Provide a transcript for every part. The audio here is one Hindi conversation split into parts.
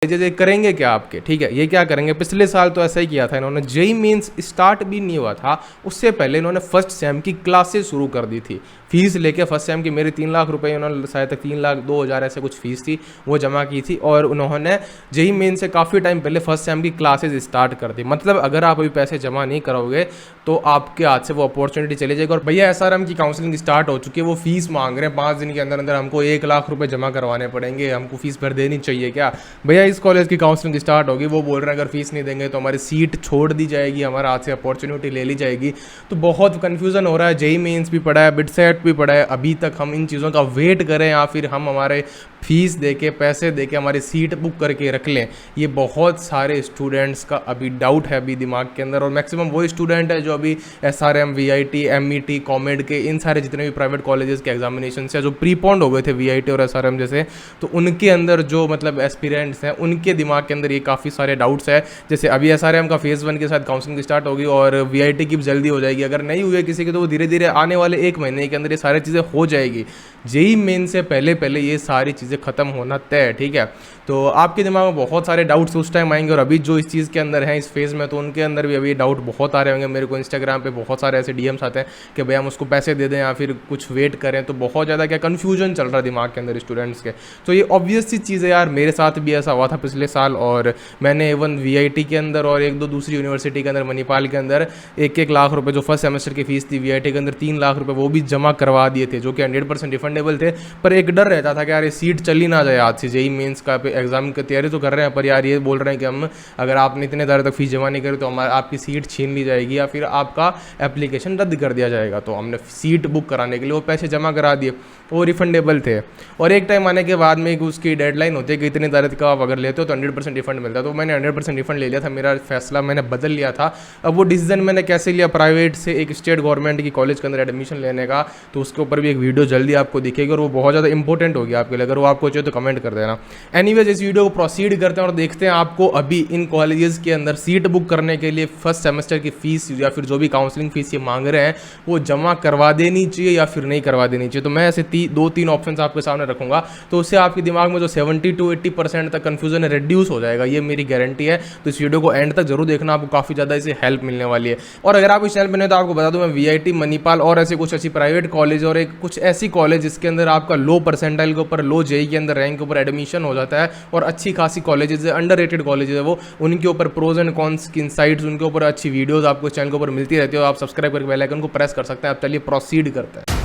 ये करेंगे क्या आपके, ठीक है, ये क्या करेंगे, पिछले साल तो ऐसा ही किया था इन्होंने। जेई मेंस स्टार्ट भी नहीं हुआ था, उससे पहले इन्होंने फर्स्ट सेम की क्लासेस शुरू कर दी थी। फीस लेके फर्स्ट सेम की मेरी 3 लाख रुपए, उन्होंने शायद तक 3,02,000 ऐसे कुछ फीस थी, वो जमा की थी। और उन्होंने जेई मेन से काफ़ी टाइम पहले फर्स्ट सेम की क्लासेज स्टार्ट कर दी। मतलब अगर आप अभी पैसे जमा नहीं करोगे तो आपके हाथ से वो अपॉर्चुनिटी चली जाएगी। और भैया एसआरएम की काउंसलिंग स्टार्ट हो चुकी है, वो फीस मांग रहे हैं 5 दिन के अंदर अंदर हमको 1 लाख रुपए जमा करवाने पड़ेंगे, हमको फीस भर देनी चाहिए क्या। भैया इस कॉलेज की काउंसलिंग स्टार्ट होगी, वो बोल रहे हैं अगर फीस नहीं देंगे तो हमारी सीट छोड़ दी जाएगी, हमारे हाथ से अपॉर्चुनिटी ले ली जाएगी। तो बहुत कन्फ्यूज़न हो रहा है। जेई मेंस भी पड़ा है, बिटसेट भी पड़ा है, अभी तक हम इन चीज़ों का वेट करें या फिर हम हमारे फीस दे के पैसे दे के हमारी सीट बुक करके रख लें। ये बहुत सारे स्टूडेंट्स का अभी डाउट है अभी दिमाग के अंदर। और मैक्सिमम वो स्टूडेंट है जो अभी एसआरएम, वीआईटी, एमईटी, कॉमेड के इन सारे जितने भी प्राइवेट कॉलेजेस के एग्जामिनेशन से जो प्रीपोन्ड हो गए थे वीआईटी और एसआरएम जैसे, तो उनके अंदर जो मतलब एस्पिरेंट्स हैं उनके दिमाग के अंदर ये काफ़ी सारे डाउट्स है। जैसे अभी एसआरएम का फेज़ 1 के साथ काउंसलिंग स्टार्ट होगी और वीआईटी की जल्दी हो जाएगी। अगर नहीं हुए किसी की तो वो धीरे धीरे आने वाले 1 महीने के अंदर ये सारी चीज़ें हो जाएगी। जेई मेन से पहले पहले ये सारी चीज़ें ख़त्म होना तय है, ठीक है। तो आपके दिमाग में बहुत सारे डाउट्स उस टाइम आएंगे और अभी जो इस चीज़ के अंदर हैं इस फेज़ में, तो उनके अंदर भी अभी डाउट बहुत आ रहे होंगे। मेरे को इंस्टाग्राम पे बहुत सारे ऐसे डीएम्स आते हैं कि भैया हम उसको पैसे दे दें या फिर कुछ वेट करें। तो बहुत ज़्यादा क्या कन्फ्यूजन चल रहा है दिमाग के अंदर स्टूडेंट्स के। तो ये ऑब्वियस सी चीज़ है यार, मेरे साथ भी ऐसा हुआ था पिछले साल। और मैंने इवन वीआईटी के अंदर और 1-2 दूसरी यूनिवर्सिटी के अंदर मणिपाल के अंदर 1-1 लाख रुपये जो फर्स्ट सेमेस्टर की फ़ीस थी, वीआईटी के अंदर 3 लाख रुपये वो भी जमा करवा दिए थे, जो कि 100% रिफंडेबल थे। पर एक डर रहता था कि यार ये सीट चली ना जाए आज से। जेई मेंस का एग्जाम की तैयारी तो कर रहे हैं पर यार ये बोल रहे हैं कि हम अगर आपने इतने ज़्यादा तक फीस जमा नहीं करी तो हमारा आपकी सीट छीन ली जाएगी या फिर आपका एप्लीकेशन रद्द कर दिया जाएगा। तो हमने सीट बुक कराने के लिए वो पैसे जमा करा दिए, वो रिफंडेबल थे। और एक टाइम आने के बाद में उसकी डेडलाइन होती है कि इतनी तारीख का आप अगर लेते हो तो 100% रिफंड मिलता है। तो मैंने 100% रिफंड ले लिया था, मेरा फैसला मैंने बदल लिया था। अब वो डिसीजन मैंने कैसे लिया प्राइवेट से एक स्टेट गवर्नमेंट की कॉलेज के अंदर एडमिशन लेने का, तो उसके ऊपर भी एक वीडियो जल्दी आपको दिखेगी और वो बहुत ज़्यादा इंपॉर्टेंट होगी आपके लिए। अगर वो आपको चाहिए तो कमेंट कर देना। एनीवेज इस वीडियो को प्रोसीड करते हैं और देखते हैं आपको अभी इन कॉलेजेस के अंदर सीट बुक करने के लिए फर्स्ट सेमेस्टर की फ़ीस या फिर जो भी काउंसलिंग फ़ीस ये मांग रहे हैं वो जमा करवा देनी चाहिए या फिर नहीं करवा देनी चाहिए। तो मैं ऐसे 2-3 ऑप्शन आपके सामने रखूंगा, तो उससे आपके दिमाग में जो 70-80% तक कन्फ्यूजन रिड्यूस हो जाएगा, ये मेरी गारंटी है। तो इस वीडियो को एंड तक जरूर देखना, आपको काफ़ी ज़्यादा इससे हेल्प मिलने वाली है। और अगर आप इस चैनल पर नहीं तो आपको बता दूं मैं वीआईटी, मणिपाल और ऐसे कुछ अच्छी प्राइवेट कॉलेज और एक कुछ ऐसी कॉलेज जिसके अंदर आपका लो परसेंटाइल के ऊपर, लो जेई के अंदर रैंक के ऊपर एडमिशन हो जाता है और अच्छी खासी कॉलेजेस है, अंडररेटेड कॉलेजेस है वो, उनके ऊपर प्रोज एंड कॉन्स की इनसाइट्स, उनके ऊपर अच्छी वीडियोस आपको चैनल के ऊपर मिलती रहती है। आप सब्सक्राइब करके बेल आइकन को प्रेस कर सकते हैं। आप चलिए प्रोसीड करते हैं।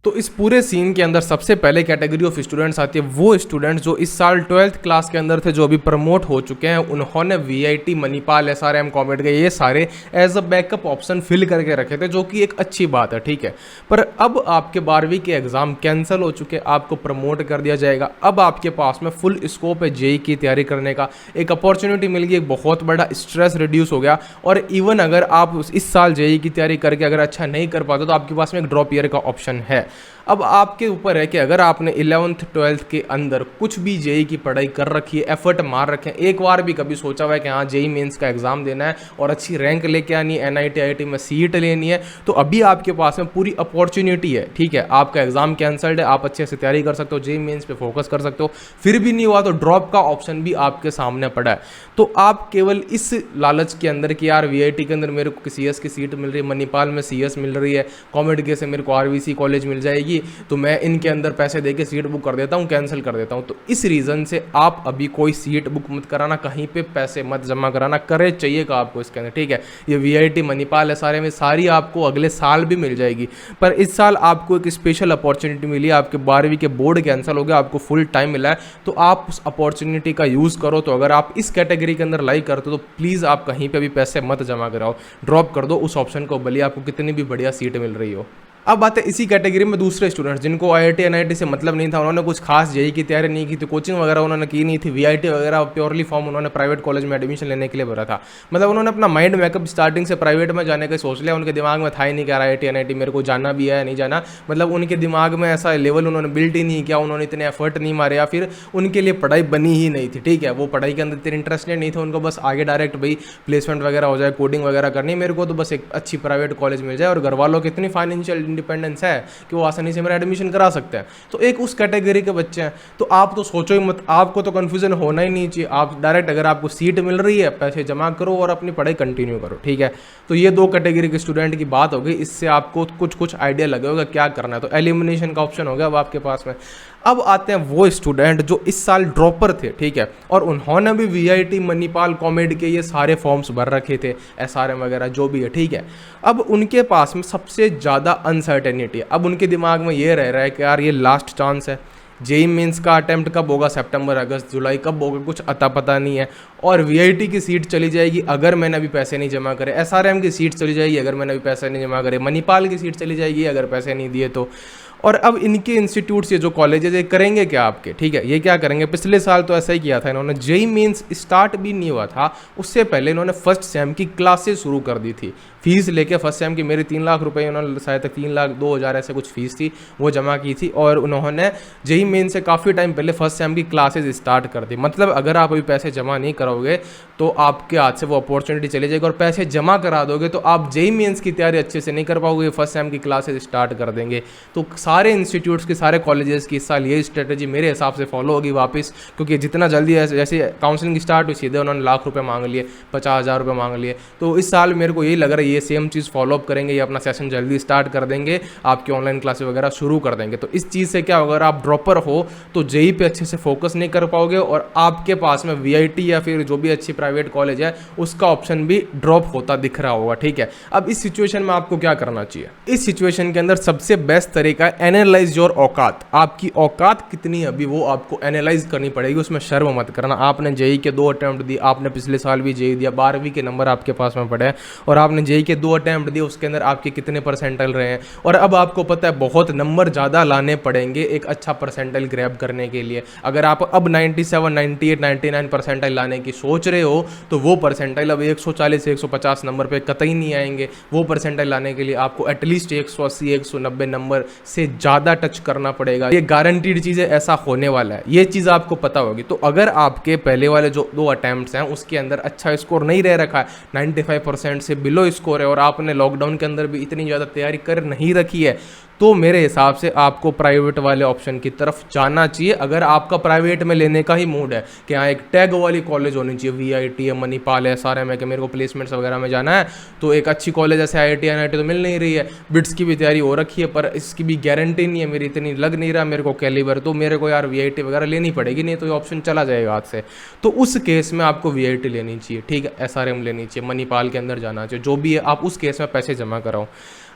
तो इस पूरे सीन के अंदर सबसे पहले कैटेगरी ऑफ स्टूडेंट्स आती है, वो स्टूडेंट्स जो इस साल 12th क्लास के अंदर थे, जो अभी प्रमोट हो चुके हैं। उन्होंने वीआईटी, मणिपाल, एसआरएम, कॉमेड के ये सारे as a backup option fill करके रखे थे, जो कि एक अच्छी बात है, ठीक है। पर अब आपके 12वीं के एग्जाम कैंसिल हो चुके, आपको प्रमोट कर दिया जाएगा। अब आपके पास में फुल स्कोप है जेई की तैयारी करने का, एक अपॉर्चुनिटी मिल गई, एक बहुत बड़ा स्ट्रेस रिड्यूस हो गया। और इवन अगर आप इस साल जेई की तैयारी करके अगर अच्छा नहीं कर पाते तो आपके पास में एक ड्रॉप ईयर का ऑप्शन है। अब आपके ऊपर है कि अगर आपने 11th 12th के अंदर कुछ भी जेई की पढ़ाई कर रखी है, एफर्ट मार रखे हैं, एक बार भी कभी सोचा हुआ है कि हाँ जेई मेंस का एग्जाम देना है और अच्छी रैंक लेके आनी है, एनआईटी आईआईटी में सीट लेनी है, तो अभी आपके पास में पूरी अपॉर्चुनिटी है, ठीक है। आपका एग्जाम कैंसल्ड है, आप अच्छे से तैयारी कर सकते हो, जेई मेंस पे फोकस कर सकते हो, फिर भी नहीं हुआ तो ड्रॉप का ऑप्शन भी आपके सामने पड़ा है। तो आप केवल इस लालच के अंदर कि यार वीआईटी के अंदर मेरे को सीएस की सीट मिल रही है, मणिपाल में सीएस मिल रही है, कॉमेड के से मेरे को आरवीसी कॉलेज मिल जाएगी, तो मैं इनके अंदर पैसे देके सीट बुक कर देता हूं, कैंसिल कर देता हूं। तो इस रीजन से आप अभी कोई सीट बुक मत कराना, कहीं पे पैसे मत जमा कराना, करे चाहिएगा आपको इसके अंदर, ठीक है। ये वीआईटी, मणिपाल है सारे में सारी आपको अगले साल भी मिल जाएगी। पर इस साल आपको एक स्पेशल अपॉर्चुनिटी मिली, आपके 12वीं के बोर्ड कैंसिल हो गया, आपको फुल टाइम मिला है, तो आप उस अपॉर्चुनिटी का यूज़ करो। तो अगर आप इस कैटेगरी के अंदर लाइक करते हो तो प्लीज़ आप कहीं पे भी पैसे मत जमा कराओ, ड्रॉप कर दो उस ऑप्शन को, भले आपको कितनी भी बढ़िया सीट मिल रही हो। अब बात है इसी कैटेगरी में दूसरे स्टूडेंट्स जिनको आईआईटी एनआईटी से मतलब नहीं था, उन्होंने कुछ खास जेई की तैयारी नहीं की थी, कोचिंग वगैरह उन्होंने की नहीं थी, वीआईटी वगैरह प्योरली फॉर्म उन्होंने प्राइवेट कॉलेज में एडमिशन लेने के लिए भरा था। मतलब उन्होंने अपना माइंड मेकअप स्टार्टिंग से प्राइवेट में जाने का सोच लिया, उनके दिमाग में था ही नहीं कि आईआईटी एनआईटी मेरे को जाना भी है नहीं जाना। मतलब उनके दिमाग में ऐसा लेवल उन्होंने बिल्ड ही नहीं किया, उन्होंने इतने एफर्ट नहीं मारे, या फिर उनके लिए पढ़ाई बनी ही नहीं थी। ठीक है, वो पढ़ाई के अंदर इतने इंटरेस्टेड नहीं थे, उनको बस आगे डायरेक्ट भाई प्लेसमेंट वगैरह हो जाए, कोडिंग वगैरह करनी, मेरे को तो बस एक अच्छी प्राइवेट कॉलेज मिल जाए, और घर वालों की इतनी फाइनेंशियल इंडिपेंडेंस है कि वो आसानी से मेरा एडमिशन करा सकते हैं। तो एक उस कैटेगरी के बच्चे हैं। तो आप तो सोचो ही मत, आपको तो कन्फ्यूजन होना ही नहीं चाहिए। आप डायरेक्ट अगर आपको सीट मिल रही है, पैसे जमा करो और अपनी पढ़ाई कंटिन्यू करो। ठीक है, तो ये दो कैटेगरी के स्टूडेंट की बात हो गई। इससे आपको कुछ आइडिया लगे होगा क्या करना है। तो एलिमिनेशन का ऑप्शन हो गया अब आपके पास में। अब आते हैं वो स्टूडेंट जो इस साल ड्रॉपर थे, ठीक है, और उन्होंने भी वीआईटी, मणिपाल, कॉमेड के ये सारे फॉर्म्स भर रखे थे, एसआरएम वगैरह जो भी है। ठीक है, अब उनके पास में सबसे ज़्यादा अनसर्टेनिटी है। अब उनके दिमाग में ये रह रहा है कि यार ये लास्ट चांस है, जेई मेंस का अटेम्प्ट कब होगा, सितंबर, अगस्त, जुलाई कब होगा, कुछ अता पता नहीं है। और वीआईटी की सीट चली जाएगी अगर मैंने अभी पैसे नहीं जमा करे, एसआरएम की सीट चली जाएगी अगर मैंने अभी पैसे नहीं जमा करे, मणिपाल की सीट चली जाएगी अगर पैसे नहीं दिए तो। और अब इनके इंस्टीट्यूट्स, ये जो कॉलेजेस, ये करेंगे क्या आपके, ठीक है, ये क्या करेंगे, पिछले साल तो ऐसा ही किया था इन्होंने, जेई मेंस स्टार्ट भी नहीं हुआ था उससे पहले इन्होंने फर्स्ट सेम की क्लासेस शुरू कर दी थी। फीस लेके फर्स्ट सेम की मेरी 3 लाख रुपए, उन्होंने शायद तक 3,02,000 ऐसे कुछ फीस थी, वो जमा की थी। और उन्होंने जेई मेन से काफ़ी टाइम पहले फर्स्ट सेम की क्लासेस स्टार्ट कर दी। मतलब अगर आप अभी पैसे जमा नहीं करोगे तो आपके हाथ से वो अपॉर्चुनिटी चली जाएगी, और पैसे जमा करा दोगे तो आप जेई मेंस की तैयारी अच्छे से नहीं कर पाओगे, फर्स्ट सेम की क्लासेस स्टार्ट कर देंगे। तो सारे इंस्टीट्यूट्स की, सारे कॉलेजेस की इस साल ये स्ट्रेटेजी मेरे हिसाब से फॉलो होगी वापस, क्योंकि जितना जल्दी जैसे काउंसलिंग स्टार्ट हुई सीधे उन्होंने लाख रुपये मांग लिए, 50,000 रुपये मांग लिए। तो इस साल मेरे को यही लग रहा है ये सेम चीज़ फॉलोअप करेंगे, ये अपना सेशन जल्दी स्टार्ट कर देंगे, आपकी ऑनलाइन क्लासेस वगैरह शुरू कर देंगे। तो इस चीज़ से क्या होगा, अगर आप ड्रॉपर हो तो जेई पे अच्छे से फोकस नहीं कर पाओगे, और आपके पास में वीआईटी या फिर जो भी अच्छी प्राइवेट कॉलेज है उसका ऑप्शन भी ड्रॉप होता दिख रहा होगा। ठीक है, अब इस सिचुएशन में आपको क्या करना चाहिए। इस सिचुएशन के अंदर सबसे बेस्ट तरीका है एनालाइज योर औकात। आपकी औकात कितनी है अभी वो आपको एनालाइज करनी पड़ेगी, उसमें शर्म मत करना। आपने जेई के 2 अटेम्प्ट दिए, आपने पिछले साल भी जेई दिया, 12वीं के नंबर आपके पास में पड़े हैं, और आपने जेई के 2 अटेम्प्ट दिए, उसके अंदर आपके कितने परसेंटाइल रहे हैं, और अब आपको पता है बहुत नंबर ज़्यादा लाने पड़ेंगे एक अच्छा परसेंटाइल ग्रैब करने के लिए। अगर आप अब 97, 98, 99 परसेंटाइल लाने की सोच रहे हो तो वो परसेंटाइल अब 140 150 नंबर पे कतई नहीं आएंगे। वो परसेंटाइल लाने के लिए आपको एटलीस्ट 180 190 नंबर से ज़्यादा टच करना पड़ेगा। ये गारंटीड चीज़ है, ऐसा होने वाला है, ये चीज़ आपको पता होगी। तो अगर आपके पहले वाले जो 2 अटैम्प्ट्स हैं उसके अंदर अच्छा स्कोर नहीं रह रखा है, 95% से बिलो स्कोर है, और आपने लॉकडाउन के अंदर भी इतनी ज़्यादा तैयारी कर नहीं रखी है, तो मेरे हिसाब से आपको प्राइवेट वाले ऑप्शन की तरफ जाना चाहिए। अगर आपका प्राइवेट में लेने का ही मूड है कि हाँ एक टैग वाली कॉलेज होनी चाहिए, वीआईटी है, मणिपाल है, सारे में, कि मेरे को प्लेसमेंट्स वगैरह में जाना है, तो एक अच्छी कॉलेज जैसे आईआईटी एनआईटी तो मिल नहीं रही है, बिट्स की भी तैयारी हो रखी है पर इसकी भी गारंटी नहीं है, मेरी इतनी लग नहीं रहा मेरे को कैलिबर, तो मेरे को यार वीआईटी वगैरह लेनी पड़ेगी, नहीं तो ये ऑप्शन चला जाएगा हाथ से। तो उस केस में आपको वीआईटी लेनी चाहिए, ठीक है, एसआरएम लेनी चाहिए, मणिपाल के अंदर जाना चाहिए, जो भी है आप उस केस में पैसे जमा कराओ।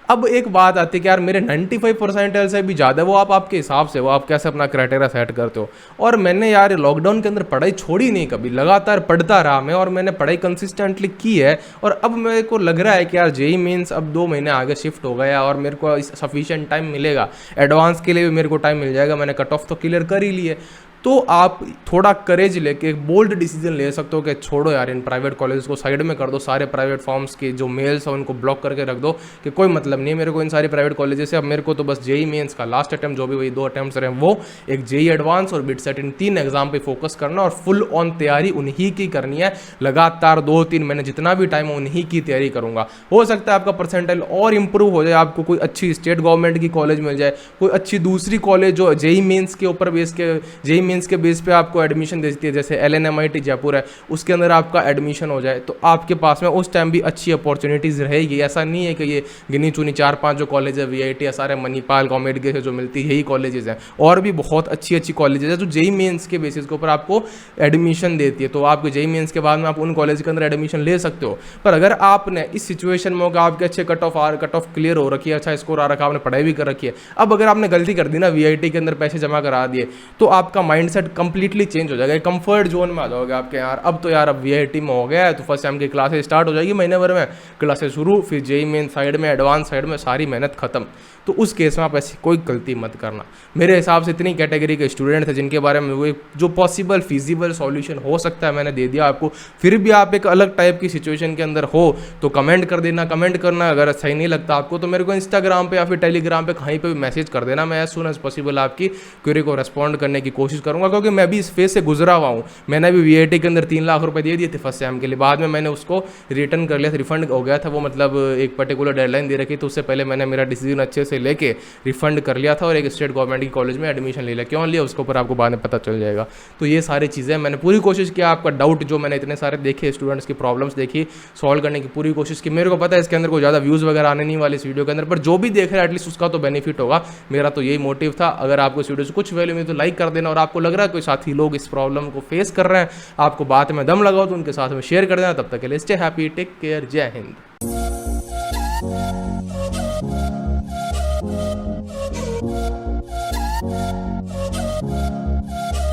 अब एक बात आती है कि यार मेरे 95 परसेंटाइल से भी ज़्यादा, वो आप आपके हिसाब से, वो आप कैसे अपना क्राइटेरिया सेट करते हो। और मैंने यार लॉकडाउन के अंदर पढ़ाई छोड़ी नहीं कभी, लगातार पढ़ता रहा मैं, और मैंने पढ़ाई कंसिस्टेंटली की है, और अब मेरे को लग रहा है कि यार जेई मेंस अब 2 महीने आगे शिफ्ट हो गया, और मेरे को सफिशिएंट टाइम मिलेगा, एडवांस के लिए भी मेरे को टाइम मिल जाएगा, मैंने कट ऑफ तो क्लियर कर ही लिए। तो आप थोड़ा करेज लेके एक बोल्ड डिसीजन ले सकते हो कि छोड़ो यार इन प्राइवेट कॉलेज को, साइड में कर दो, सारे प्राइवेट फॉर्म्स के जो मेल्स हैं उनको ब्लॉक करके रख दो कि कोई मतलब नहीं है मेरे को इन सारी प्राइवेट कॉलेजेस से, अब मेरे को तो बस जेई मेंस का लास्ट अटैम्प्ट जो भी वही 2 अटैम्प्ट्स रहे वो, एक जेई एडवांस और बिट सेट, इन 3 एग्जाम पे फोकस करना, और फुल ऑन तैयारी उन्हीं की करनी है, लगातार 2-3 महीने जितना भी टाइम है उन्हीं की तैयारी करूंगा। हो सकता है आपका परसेंटाइल और इंप्रूव हो जाए, आपको कोई अच्छी स्टेट गवर्नमेंट की कॉलेज मिल जाए, कोई अच्छी दूसरी कॉलेज जो जेई मेंस के ऊपर बेस के, जेई मेंस के बेस पे आपको एडमिशन देती है, जैसे LNMIT जयपुर है, उसके अंदर आपका एडमिशन हो जाए, तो आपके पास में उस टाइम भी अच्छी अपॉर्चुनिटीज़ रहेगी। ऐसा नहीं है कि ये गिनी चुनी 4-5 जो कॉलेज है, वीआईटी है, सारे मणिपाल, कॉमेड के जो मिलती है यही कॉलेजेस हैं, और भी बहुत अच्छी अच्छी कॉलेजेस है जो जेई मेंस के बेसिस के ऊपर आपको एडमिशन देती है। तो आपके जेई मेंस के बाद में आप उन कॉलेज के अंदर एडमिशन ले सकते हो। पर अगर आपने इस सिचुएशन में होगा, आपके अच्छे कट ऑफ क्लियर हो रखी है, अच्छा स्कोर आ रखा है, आपने पढ़ाई भी कर रखी है, अब अगर आपने गलती कर दी ना, वीआईटी के अंदर पैसे जमा करा दिए, तो आपका माइंडसेट कंप्लीटली चेंज हो जाएगा, कंफर्ट जोन में आ जाओगे आपके यार अब तो यार अब वीआईटी में हो गया है तो फर्स्ट सेम की क्लासेस स्टार्ट हो जाएगी, महीने भर में क्लासेस शुरू, फिर जेई मेन साइड में, एडवांस साइड में सारी मेहनत खत्म। तो उस केस में आप ऐसी कोई गलती मत करना। मेरे हिसाब से इतनी कैटेगरी के स्टूडेंट थे जिनके बारे में वो जो पॉसिबल फिजिबल सॉल्यूशन हो सकता है मैंने दे दिया आपको। फिर भी आप एक अलग टाइप की सिचुएशन के अंदर हो तो कमेंट कर देना, कमेंट करना अगर सही नहीं लगता आपको तो मेरे को इंस्टाग्राम पे या फिर टेलीग्राम पे कहीं पे भी मैसेज कर देना, मैं एज सुन एज पॉसिबल आपकी क्वेरी को रेस्पॉन्ड करने की कोशिश करूंगा, क्योंकि मैं भी इस फेज से गुजरा हुआ हूँ। मैंने भी वीआईटी के अंदर 3 लाख रुपए दे दिए थे फर्स्ट सेम के लिए, बाद में मैंने उसको रिटर्न कर लिया था, रिफंड हो गया था वो, मतलब एक पर्टिकुलर डेडलाइन दे रखी तो उससे पहले मैंने मेरा डिसीजन अच्छे से लेके रिफंड कर लिया था और एक स्टेट गवर्नमेंट की कॉलेज में एडमिशन ले लिया। क्यों लिया उसके ऊपर आपको बाद में पता चल जाएगा। तो ये सारी चीज़ें मैंने पूरी कोशिश किया, आपका डाउट जो मैंने इतने सारे देखे स्टूडेंट्स की प्रॉब्लम्स देखी, सॉल्व करने की पूरी कोशिश की। मेरे को पता है इसके अंदर कोई ज़्यादा व्यूज़ वगैरह आने नहीं वाले इस वीडियो के अंदर, पर जो भी देख रहा है एटलीस्ट उसका तो बेनिफिट होगा, मेरा तो यही मोटिव था। अगर आपको इस वीडियो से कुछ वैल्यू मिली तो लाइक कर देना, और आपको लग रहा है कोई साथी लोग इस प्रॉब्लम को फेस कर रहे हैं, आपको बात में दम लगाओ तो उनके साथ में शेयर कर देना। तब तक के लिए स्टे हैप्पी, टेक केयर, जय हिंद।